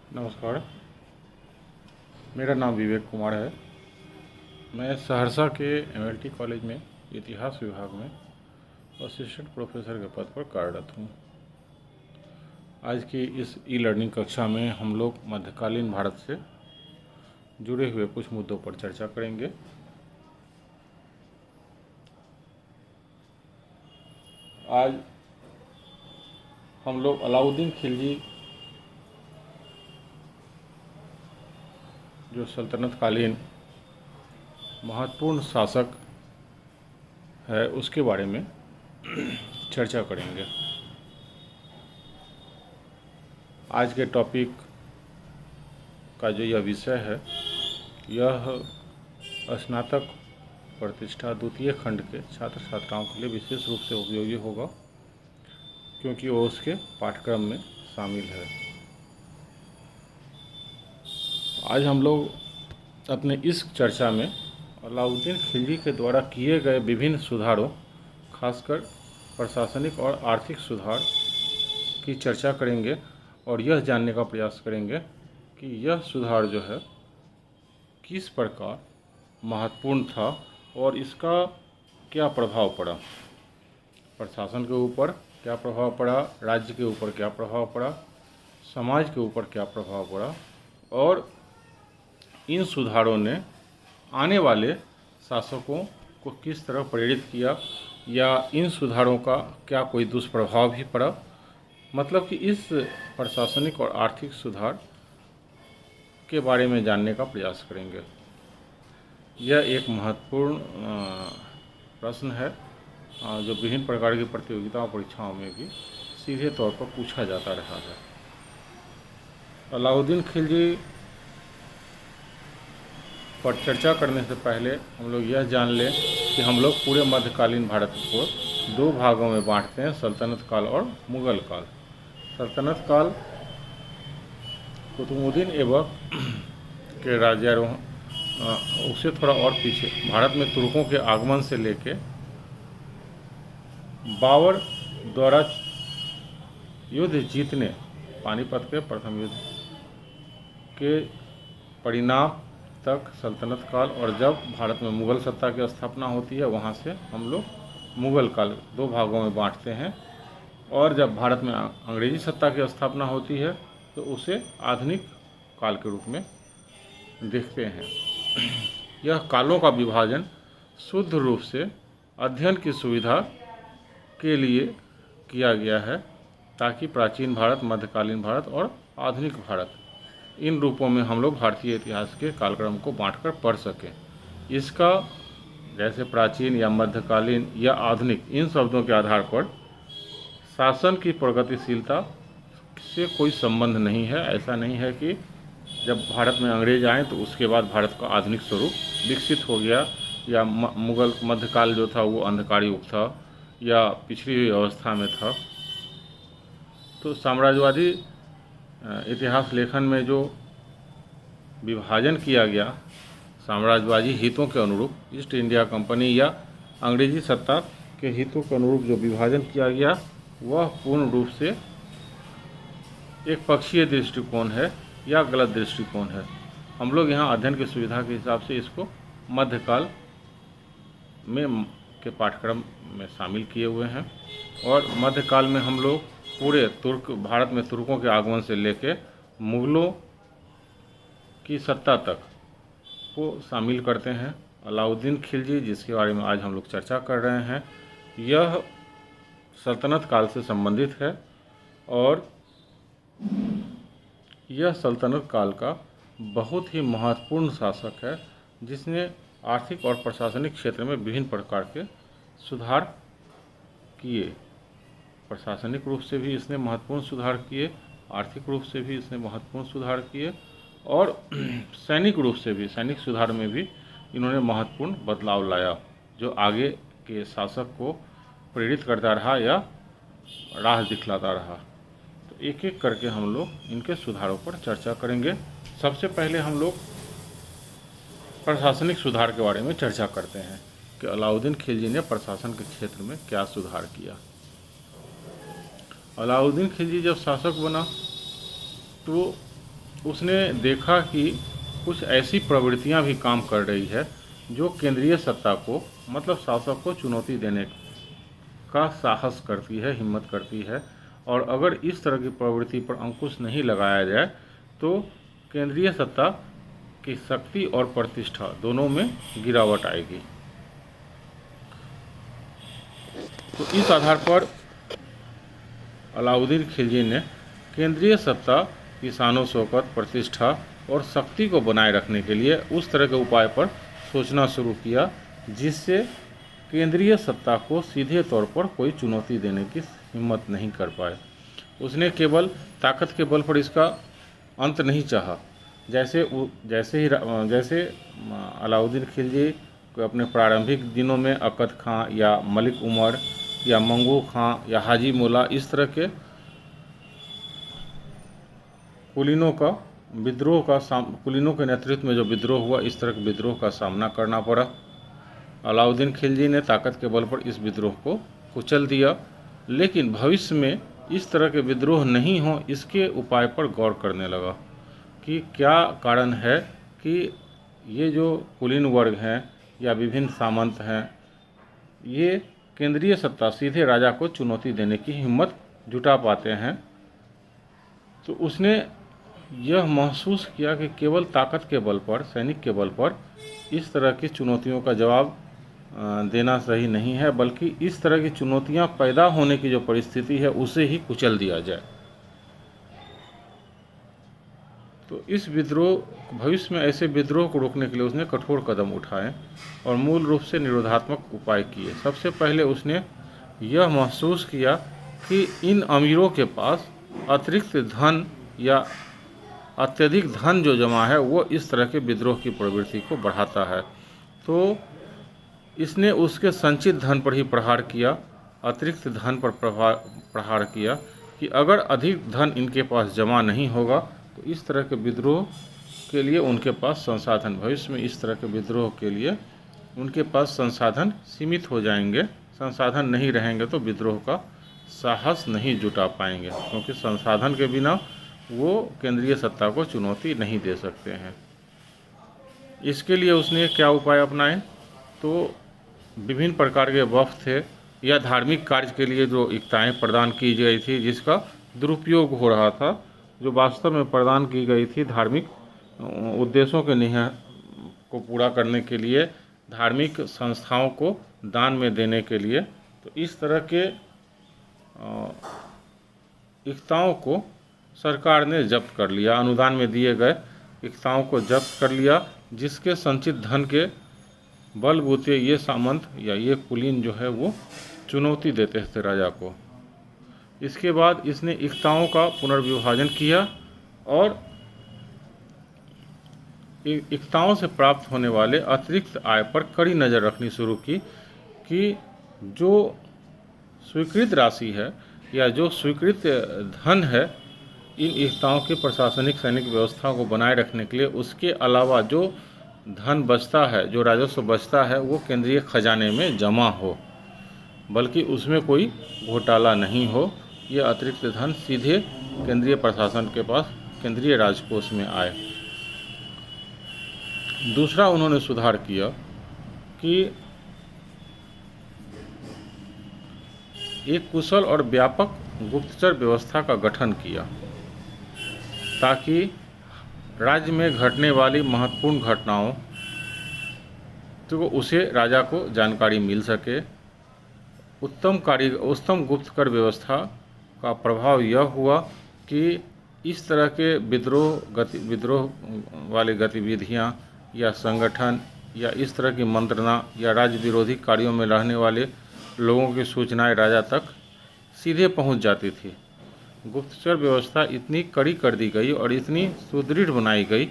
नमस्कार। मेरा नाम विवेक कुमार है। मैं सहरसा के एमएलटी कॉलेज में इतिहास विभाग में असिस्टेंट प्रोफेसर के पद पर कार्यरत हूँ। आज की इस ई लर्निंग कक्षा में हम लोग मध्यकालीन भारत से जुड़े हुए कुछ मुद्दों पर चर्चा करेंगे। आज हम लोग अलाउद्दीन खिलजी जो सल्तनतकालीन महत्वपूर्ण शासक है उसके बारे में चर्चा करेंगे। आज के टॉपिक का जो यह विषय है यह स्नातक प्रतिष्ठा द्वितीय खंड के छात्र छात्राओं के लिए विशेष रूप से उपयोगी होगा, क्योंकि वो उसके पाठ्यक्रम में शामिल है। आज हम लोग अपने इस चर्चा में अलाउद्दीन खिलजी के द्वारा किए गए विभिन्न सुधारों, खासकर प्रशासनिक और आर्थिक सुधार की चर्चा करेंगे और यह जानने का प्रयास करेंगे कि यह सुधार जो है किस प्रकार महत्वपूर्ण था और इसका क्या प्रभाव पड़ा, प्रशासन के ऊपर क्या प्रभाव पड़ा, राज्य के ऊपर क्या प्रभाव पड़ा, समाज के ऊपर क्या प्रभाव पड़ा, और इन सुधारों ने आने वाले शासकों को किस तरह प्रेरित किया या इन सुधारों का क्या कोई दुष्प्रभाव भी पड़ा। मतलब कि इस प्रशासनिक और आर्थिक सुधार के बारे में जानने का प्रयास करेंगे। यह एक महत्वपूर्ण प्रश्न है जो विभिन्न प्रकार की प्रतियोगिताओं परीक्षाओं में भी सीधे तौर पर पूछा जाता रहा है। अलाउद्दीन खिलजी पर चर्चा करने से पहले हम लोग यह जान लें कि हम लोग पूरे मध्यकालीन भारत को दो भागों में बांटते हैं, सल्तनत काल और मुग़ल काल। सल्तनत काल कुतुबुद्दीन ऐबक के राज्यारोहण, उससे थोड़ा और पीछे भारत में तुर्कों के आगमन से लेके बाबर द्वारा युद्ध जीतने, पानीपत के प्रथम युद्ध के परिणाम तक सल्तनत काल, और जब भारत में मुग़ल सत्ता की स्थापना होती है वहाँ से हम लोग मुग़ल काल दो भागों में बांटते हैं। और जब भारत में अंग्रेजी सत्ता की स्थापना होती है तो उसे आधुनिक काल के रूप में देखते हैं। यह कालों का विभाजन शुद्ध रूप से अध्ययन की सुविधा के लिए किया गया है, ताकि प्राचीन भारत, मध्यकालीन भारत और आधुनिक भारत, इन रूपों में हम लोग भारतीय इतिहास के कालक्रम को बांटकर पढ़ सकें। इसका जैसे प्राचीन या मध्यकालीन या आधुनिक, इन शब्दों के आधार पर शासन की प्रगतिशीलता से कोई संबंध नहीं है। ऐसा नहीं है कि जब भारत में अंग्रेज आए तो उसके बाद भारत का आधुनिक स्वरूप विकसित हो गया, या मुग़ल मध्यकाल जो था वो अंधकार युग था या पिछड़ी हुई अवस्था में था। तो साम्राज्यवादी इतिहास लेखन में जो विभाजन किया गया साम्राज्यवादी हितों के अनुरूप, ईस्ट इंडिया कंपनी या अंग्रेजी सत्ता के हितों के अनुरूप जो विभाजन किया गया, वह पूर्ण रूप से एक पक्षीय दृष्टिकोण है या गलत दृष्टिकोण है। हम लोग यहाँ अध्ययन की सुविधा के हिसाब से इसको मध्यकाल में के पाठ्यक्रम में शामिल किए हुए हैं। और मध्यकाल में हम लोग पूरे भारत में तुर्कों के आगमन से लेके मुग़लों की सत्ता तक को शामिल करते हैं। अलाउद्दीन खिलजी, जिसके बारे में आज हम लोग चर्चा कर रहे हैं, यह सल्तनत काल से संबंधित है और यह सल्तनत काल का बहुत ही महत्वपूर्ण शासक है, जिसने आर्थिक और प्रशासनिक क्षेत्र में विभिन्न प्रकार के सुधार किए। प्रशासनिक रूप से भी इसने महत्वपूर्ण सुधार किए, आर्थिक रूप से भी इसने महत्वपूर्ण सुधार किए, और सैनिक रूप से भी, सैनिक सुधार में भी इन्होंने महत्वपूर्ण बदलाव लाया, जो आगे के शासक को प्रेरित करता रहा या राह दिखलाता रहा। तो एक एक करके हम लोग इनके सुधारों पर चर्चा करेंगे। सबसे पहले हम लोग प्रशासनिक सुधार के बारे में चर्चा करते हैं कि अलाउद्दीन खिलजी ने प्रशासन के क्षेत्र में क्या सुधार किया। अलाउद्दीन खिलजी जब शासक बना तो उसने देखा कि कुछ ऐसी प्रवृत्तियां भी काम कर रही है जो केंद्रीय सत्ता को, मतलब शासक को चुनौती देने का साहस करती है, हिम्मत करती है। और अगर इस तरह की प्रवृत्ति पर अंकुश नहीं लगाया जाए तो केंद्रीय सत्ता की शक्ति और प्रतिष्ठा दोनों में गिरावट आएगी। तो इस आधार पर अलाउद्दीन खिलजी ने केंद्रीय सत्ता की शानो शौकत, प्रतिष्ठा और शक्ति को बनाए रखने के लिए उस तरह के उपाय पर सोचना शुरू किया जिससे केंद्रीय सत्ता को सीधे तौर पर कोई चुनौती देने की हिम्मत नहीं कर पाए। उसने केवल ताकत के बल पर इसका अंत नहीं चाहा। जैसे अलाउद्दीन खिलजी को अपने प्रारंभिक दिनों में अकद खां या मलिक उमर या मंगू खां या हाजी मोला इस तरह के कुलीनों के नेतृत्व में जो विद्रोह हुआ, इस तरह के विद्रोह का सामना करना पड़ा। अलाउद्दीन खिलजी ने ताकत के बल पर इस विद्रोह को कुचल दिया, लेकिन भविष्य में इस तरह के विद्रोह नहीं हो इसके उपाय पर गौर करने लगा कि क्या कारण है कि ये जो कुलीन वर्ग हैं या विभिन्न सामंत हैं, ये केंद्रीय सत्ता सीधे राजा को चुनौती देने की हिम्मत जुटा पाते हैं। तो उसने यह महसूस किया कि केवल ताकत के बल पर, सैनिक के बल पर इस तरह की चुनौतियों का जवाब देना सही नहीं है, बल्कि इस तरह की चुनौतियां पैदा होने की जो परिस्थिति है उसे ही कुचल दिया जाए। तो इस भविष्य में ऐसे विद्रोह को रोकने के लिए उसने कठोर कदम उठाए और मूल रूप से निरोधात्मक उपाय किए। सबसे पहले उसने यह महसूस किया कि इन अमीरों के पास अतिरिक्त धन या अत्यधिक धन जो जमा है वो इस तरह के विद्रोह की प्रवृत्ति को बढ़ाता है। तो इसने उसके संचित धन पर ही प्रहार किया, अतिरिक्त धन पर प्रहार किया कि अगर अधिक धन इनके पास जमा नहीं होगा तो इस तरह के विद्रोह के लिए उनके पास संसाधन, भविष्य में इस तरह के विद्रोह के लिए उनके पास संसाधन सीमित हो जाएंगे। संसाधन नहीं रहेंगे तो विद्रोह का साहस नहीं जुटा पाएंगे, क्योंकि संसाधन के बिना वो केंद्रीय सत्ता को चुनौती नहीं दे सकते हैं। इसके लिए उसने क्या उपाय अपनाए? तो विभिन्न प्रकार के वफ़ थे या धार्मिक कार्य के लिए जो इक्ताएँ प्रदान की गई थी जिसका दुरुपयोग हो रहा था, जो वास्तव में प्रदान की गई थी धार्मिक उद्देश्यों के को पूरा करने के लिए, धार्मिक संस्थाओं को दान में देने के लिए। तो इस तरह के इक्ताओं को सरकार ने जब्त कर लिया, अनुदान में दिए गए इक्ताओं को जब्त कर लिया, जिसके संचित धन के बलबूते ये सामंत या ये कुलीन जो है वो चुनौती देते थे राजा को। इसके बाद इसने इक्ताओं का पुनर्विभाजन किया और इक्ताओं से प्राप्त होने वाले अतिरिक्त आय पर कड़ी नज़र रखनी शुरू की कि जो स्वीकृत राशि है या जो स्वीकृत धन है इन इक्ताओं की प्रशासनिक सैनिक व्यवस्था को बनाए रखने के लिए, उसके अलावा जो धन बचता है, जो राजस्व बचता है, वो केंद्रीय खजाने में जमा हो, बल्कि उसमें कोई घोटाला नहीं हो। ये अतिरिक्त धन सीधे केंद्रीय प्रशासन के पास, केंद्रीय राजकोष में आए। दूसरा उन्होंने सुधार किया कि एक कुशल और व्यापक गुप्तचर व्यवस्था का गठन किया ताकि राज्य में घटने वाली महत्वपूर्ण घटनाओं तो उसे राजा को जानकारी मिल सके। उत्तम गुप्तकर व्यवस्था का प्रभाव यह हुआ कि इस तरह के विद्रोह वाली गतिविधियां या संगठन या इस तरह की मंत्रणा या राज्य विरोधी कार्यों में रहने वाले लोगों की सूचनाएं राजा तक सीधे पहुंच जाती थी। गुप्तचर व्यवस्था इतनी कड़ी कर दी गई और इतनी सुदृढ़ बनाई गई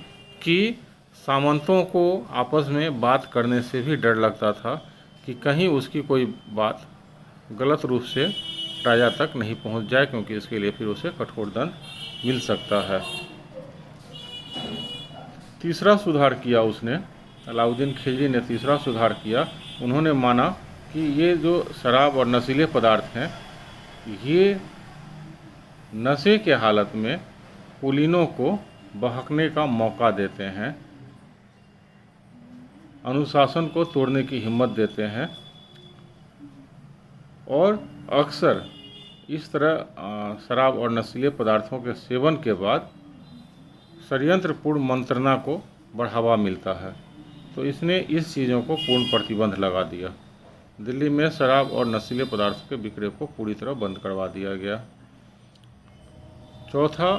कि सामंतों को आपस में बात करने से भी डर लगता था कि कहीं उसकी कोई बात गलत रूप से राजा तक नहीं पहुंच जाए, क्योंकि इसके लिए फिर उसे कठोर दंड मिल सकता है। तीसरा सुधार किया उसने, अलाउद्दीन खिलजी ने तीसरा सुधार किया। उन्होंने माना कि ये जो शराब और नशीले पदार्थ हैं, ये नशे के हालत में कुलीनों को बहकने का मौका देते हैं, अनुशासन को तोड़ने की हिम्मत देते हैं और अक्सर इस तरह शराब और नशीले पदार्थों के सेवन के बाद षड्यंत्रपूर्ण मंत्रणा को बढ़ावा मिलता है। तो इसने इस चीज़ों को पूर्ण प्रतिबंध लगा दिया। दिल्ली में शराब और नशीले पदार्थों के विक्रय को पूरी तरह बंद करवा दिया गया। चौथा,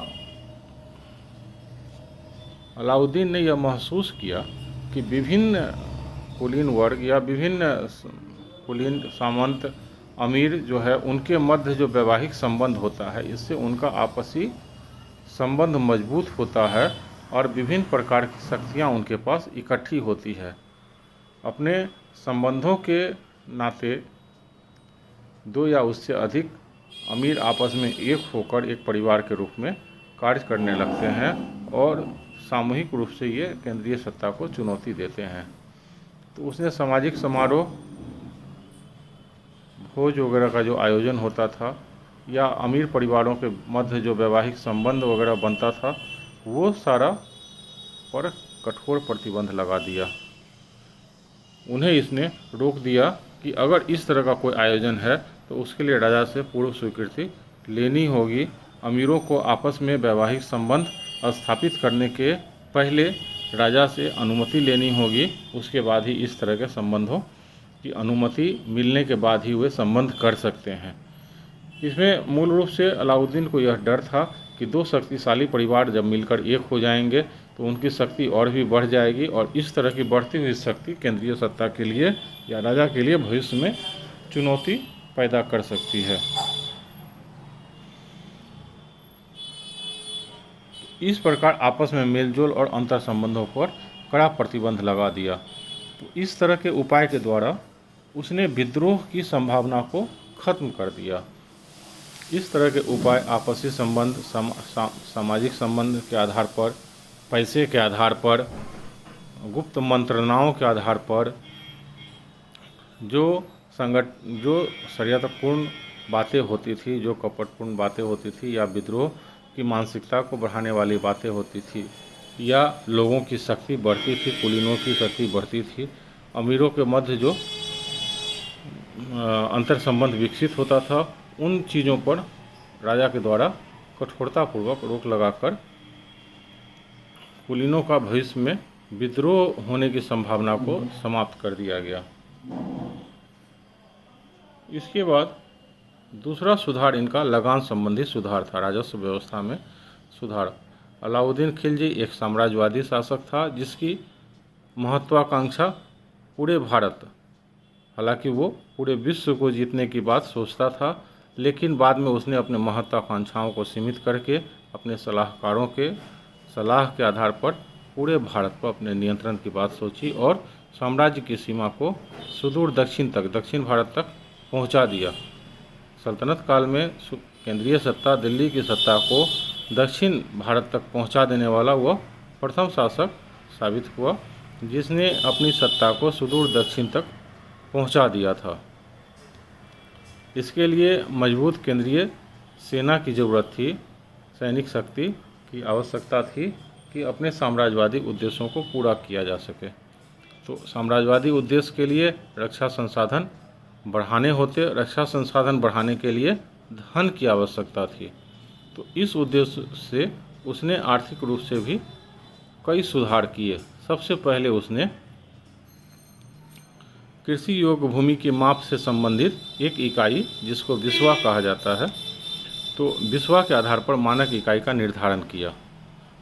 अलाउद्दीन ने यह महसूस किया कि विभिन्न कुलीन वर्ग या विभिन्न कुलीन सामंत अमीर जो है उनके मध्य जो वैवाहिक संबंध होता है, इससे उनका आपसी संबंध मजबूत होता है और विभिन्न प्रकार की शक्तियाँ उनके पास इकट्ठी होती है। अपने संबंधों के नाते दो या उससे अधिक अमीर आपस में एक होकर एक परिवार के रूप में कार्य करने लगते हैं और सामूहिक रूप से ये केंद्रीय सत्ता को चुनौती देते हैं। तो उसने सामाजिक समारोह, भोज वगैरह का जो आयोजन होता था या अमीर परिवारों के मध्य जो वैवाहिक संबंध वगैरह बनता था, वो सारा पर कठोर प्रतिबंध लगा दिया। उन्हें इसने रोक दिया कि अगर इस तरह का कोई आयोजन है तो उसके लिए राजा से पूर्व स्वीकृति लेनी होगी। अमीरों को आपस में वैवाहिक संबंध स्थापित करने के पहले राजा से अनुमति लेनी होगी, उसके बाद ही इस तरह के संबंधों की अनुमति मिलने के बाद ही वे संबंध कर सकते हैं। इसमें मूल रूप से अलाउद्दीन को यह डर था कि दो शक्तिशाली परिवार जब मिलकर एक हो जाएंगे तो उनकी शक्ति और भी बढ़ जाएगी और इस तरह की बढ़ती हुई शक्ति केंद्रीय सत्ता के लिए या राजा के लिए भविष्य में चुनौती पैदा कर सकती है। इस प्रकार आपस में मेलजोल और अंतर संबंधों पर कड़ा प्रतिबंध लगा दिया। तो इस तरह के उपाय के द्वारा उसने विद्रोह की संभावना को खत्म कर दिया। इस तरह के उपाय आपसी संबंध, सामाजिक संबंध के आधार पर, पैसे के आधार पर, गुप्त मंत्रणाओं के आधार पर, जो षड्यंत्रपूर्ण बातें होती थी, जो कपटपूर्ण बातें होती थी या विद्रोह की मानसिकता को बढ़ाने वाली बातें होती थी या लोगों की शक्ति बढ़ती थी, कुलीनों की शक्ति बढ़ती थी, अमीरों के मध्य जो अंतर संबंध विकसित होता था, उन चीज़ों पर राजा के द्वारा कठोरतापूर्वक रोक लगाकर कुलीनों का भविष्य में विद्रोह होने की संभावना को समाप्त कर दिया गया। इसके बाद दूसरा सुधार इनका लगान संबंधी सुधार था, राजस्व व्यवस्था में सुधार। अलाउद्दीन खिलजी एक साम्राज्यवादी शासक था जिसकी महत्वाकांक्षा पूरे भारत, हालांकि वो पूरे विश्व को जीतने की बात सोचता था, लेकिन बाद में उसने अपने महत्वाकांक्षाओं को सीमित करके अपने सलाहकारों के सलाह के आधार पर पूरे भारत पर अपने नियंत्रण की बात सोची और साम्राज्य की सीमा को सुदूर दक्षिण भारत तक पहुंचा दिया। सल्तनत काल में केंद्रीय सत्ता, दिल्ली की सत्ता को दक्षिण भारत तक पहुंचा देने वाला वह प्रथम शासक साबित हुआ जिसने अपनी सत्ता को सुदूर दक्षिण तक पहुंचा दिया था। इसके लिए मजबूत केंद्रीय सेना की ज़रूरत थी, सैनिक शक्ति की आवश्यकता थी कि अपने साम्राज्यवादी उद्देश्यों को पूरा किया जा सके। तो साम्राज्यवादी उद्देश्य के लिए रक्षा संसाधन बढ़ाने होते, रक्षा संसाधन बढ़ाने के लिए धन की आवश्यकता थी। तो इस उद्देश्य से उसने आर्थिक रूप से भी कई सुधार किए। सबसे पहले उसने कृषि योग्य भूमि की माप से संबंधित एक इकाई जिसको बिस्वा कहा जाता है, तो बिस्वा के आधार पर मानक इकाई का निर्धारण किया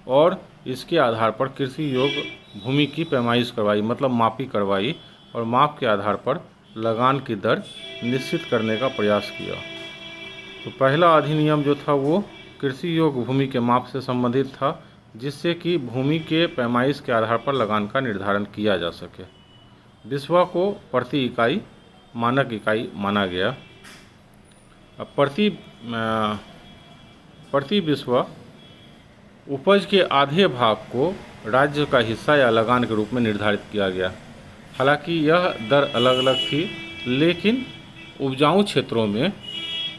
और इसके आधार पर कृषि योग्य भूमि की पैमाइश करवाई, मतलब मापी करवाई और माप के आधार पर लगान की दर निश्चित करने का प्रयास किया। तो पहला अधिनियम जो था वो कृषि योग्य भूमि के माप से संबंधित था, जिससे कि भूमि के पैमाइश के आधार पर लगान का निर्धारण किया जा सके। बिस्वा को प्रति इकाई मानक इकाई माना गया। अब प्रति बिस्वा उपज के आधे भाग को राज्य का हिस्सा या लगान के रूप में निर्धारित किया गया। हालांकि यह दर अलग अलग थी, लेकिन उपजाऊ क्षेत्रों में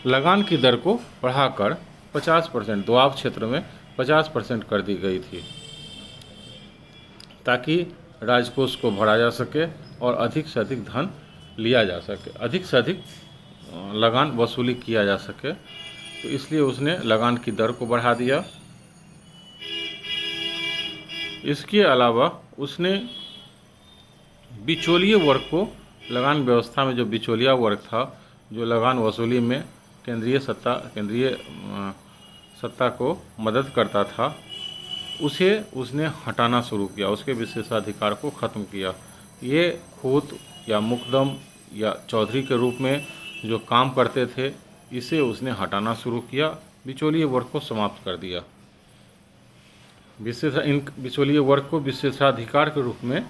लगान की दर को बढ़ाकर 50%, दोआब क्षेत्र में 50% कर दी गई थी, ताकि राजकोष को भरा जा सके और अधिक से अधिक धन लिया जा सके, अधिक से अधिक लगान वसूली किया जा सके। तो इसलिए उसने लगान की दर को बढ़ा दिया। इसके अलावा उसने बिचौलिए वर्ग को, लगान व्यवस्था में जो बिचौलिया वर्ग था, जो लगान वसूली में केंद्रीय सत्ता को मदद करता था, उसे उसने हटाना शुरू किया, उसके विशेषाधिकार को ख़त्म किया। ये खूत या मुकदम या चौधरी के रूप में जो काम करते थे, इसे उसने हटाना शुरू किया, बिचौलिए वर्ग को समाप्त कर दिया। इन बिचौलिए वर्ग को विशेषाधिकार के रूप में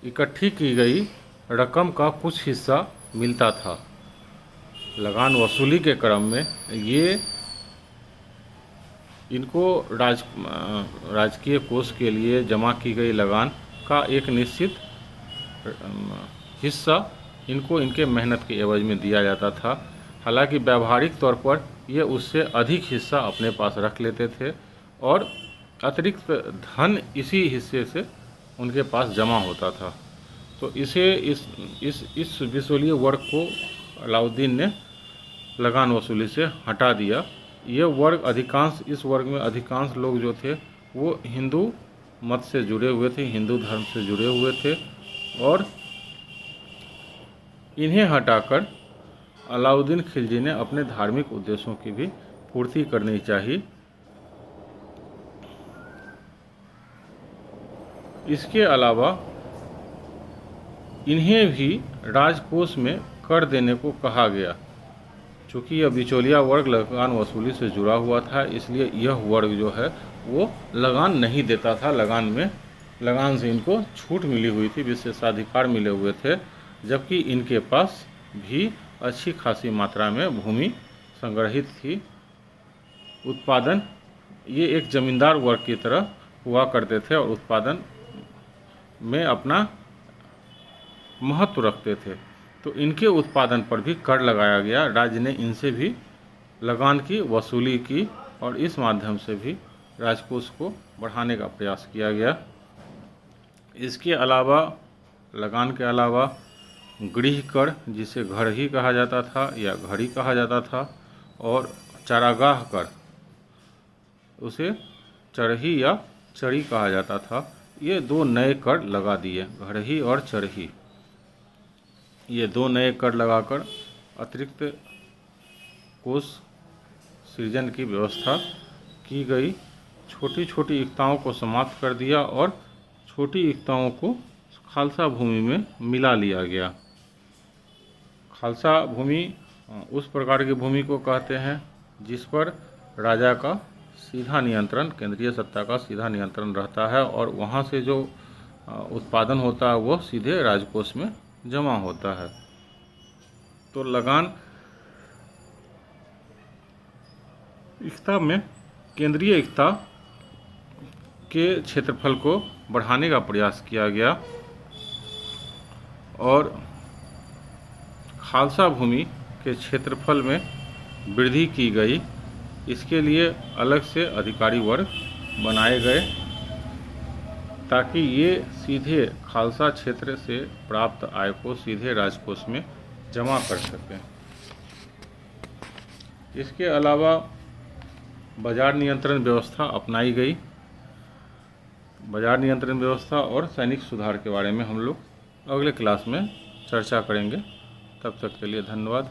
इकट्ठी की गई रकम का कुछ हिस्सा मिलता था। लगान वसूली के क्रम में ये इनको राजकीय कोष के लिए जमा की गई लगान का एक निश्चित हिस्सा इनको इनके मेहनत के एवज में दिया जाता था। हालांकि व्यावहारिक तौर पर ये उससे अधिक हिस्सा अपने पास रख लेते थे और अतिरिक्त धन इसी हिस्से से उनके पास जमा होता था। तो इस बिचौलिए वर्ग को अलाउद्दीन ने लगान वसूली से हटा दिया। ये वर्ग इस वर्ग में अधिकांश लोग जो थे वो हिंदू मत से जुड़े हुए थे, हिंदू धर्म से जुड़े हुए थे, और इन्हें हटाकर अलाउद्दीन खिलजी ने अपने धार्मिक उद्देश्यों की भी पूर्ति करनी चाहिए। इसके अलावा इन्हें भी राजकोष में कर देने को कहा गया। चूँकि यह बिचौलिया वर्ग लगान वसूली से जुड़ा हुआ था, इसलिए यह वर्ग जो है वो लगान नहीं देता था। लगान से इनको छूट मिली हुई थी, विशेषाधिकार मिले हुए थे, जबकि इनके पास भी अच्छी खासी मात्रा में भूमि संग्रहित थी। उत्पादन, ये एक जमींदार वर्ग की तरह हुआ करते थे और उत्पादन में अपना महत्व रखते थे। तो इनके उत्पादन पर भी कर लगाया गया। राज्य ने इनसे भी लगान की वसूली की और इस माध्यम से भी राजकोष को बढ़ाने का प्रयास किया गया। इसके अलावा, लगान के अलावा गृह कर, जिसे घर ही कहा जाता था या घड़ी कहा जाता था, और चारागाह कर, उसे चरही या चरी कहा जाता था। ये दो नए कर लगा दिए, घड़ही और चरही। ये दो नए कर लगाकर अतिरिक्त कोष सृजन की व्यवस्था की गई। छोटी छोटी इक्ताओं को समाप्त कर दिया और छोटी इक्ताओं को खालसा भूमि में मिला लिया गया। खालसा भूमि उस प्रकार की भूमि को कहते हैं जिस पर राजा का सीधा नियंत्रण, केंद्रीय सत्ता का सीधा नियंत्रण रहता है और वहाँ से जो उत्पादन होता है वो सीधे राजकोष में जमा होता है। तो लगान इक्ता में केंद्रीय इक्ता के क्षेत्रफल को बढ़ाने का प्रयास किया गया और खालसा भूमि के क्षेत्रफल में वृद्धि की गई। इसके लिए अलग से अधिकारी वर्ग बनाए गए ताकि ये सीधे खालसा क्षेत्र से प्राप्त आय को सीधे राजकोष में जमा कर सकें। इसके अलावा बाजार नियंत्रण व्यवस्था अपनाई गई। बाजार नियंत्रण व्यवस्था और सैनिक सुधार के बारे में हम लोग अगले क्लास में चर्चा करेंगे। तब तक के लिए धन्यवाद।